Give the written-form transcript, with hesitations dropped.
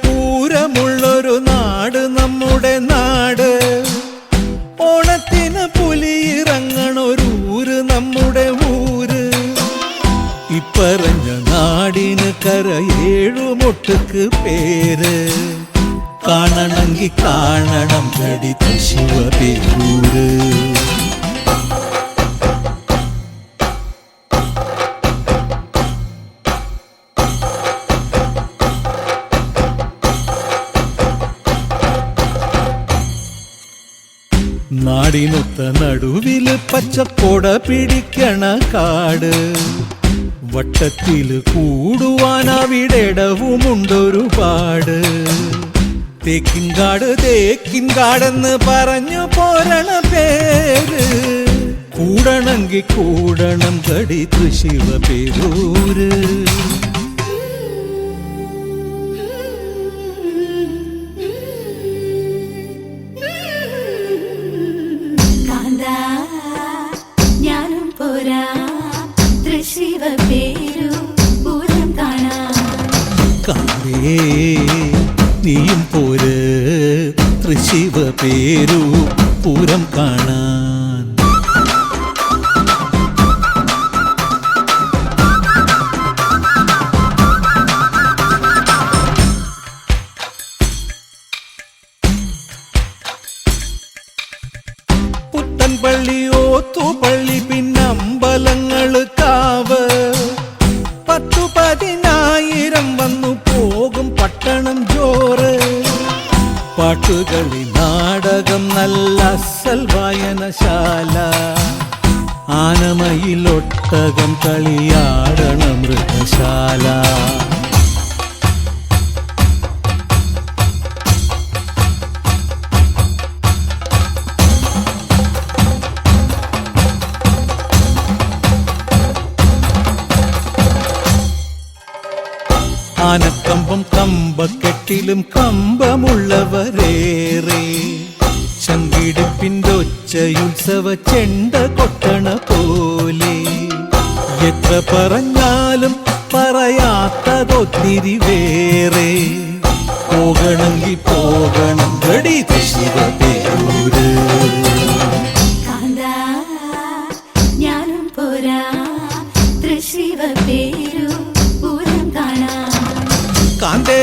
പൂരമുള്ളൊരു നാട് നമ്മുടെ നാട്. ഓണത്തിന് പുലിയിറങ്ങണൊരൂര് നമ്മുടെ ഊര്. ഇപ്പറഞ്ഞ നാടിന് കരയേഴുമൊട്ടുക്ക് പേര്. കാണണമെങ്കിൽ കാണണം ഗടി ശിവപേരൂര്. നാടിനൊത്ത നടുവില് പച്ചക്കൊട പിടിക്കണ കാട്. വട്ടത്തില് കൂടുവാൻ അവിടെടവുമുണ്ടൊരുപാട്. തേക്കിൻകാട് തേക്കിൻകാടെന്ന് പറഞ്ഞു പോരണ പേര്. കൂടണമെങ്കിൽ കൂടണം ഗടി ശിവപേരൂര്. ഞാനും പോരാ ശിവപേരു പൂരം കാണാൻ. കാവേ നീയും പോര് ശിവപേരു പൂരം കാണാൻ. പുത്തൻപള്ളി ഓത്തുപള്ളി പിന്നമ്പലങ്ങള് കാവ്. 10,000-10,000 വന്നു പോകും പട്ടണം ജോറ്. പാട്ടുകളി നാടകം നല്ല അസൽ വായനശാല. ആനമയിലൊട്ടകം കളിയാടണ മൃഗശാല. ആനക്കമ്പം കമ്പക്കെട്ടിലും കമ്പമുള്ളവരേറെ. ചങ്കിടിപ്പിൻ്റെ ഒച്ചയുത്സവ ചെണ്ട കൊട്ടണ പോലെ. എത്ര പറഞ്ഞാലും പറയാത്തതൊത്തിരി വേറെ. പോകണമെങ്കിൽ പോകണം ഗടി ശിവപേരൂര്. ഞാനും പോരാ ശിവപേരു പൂരം കാണാൻ. കാന്തേ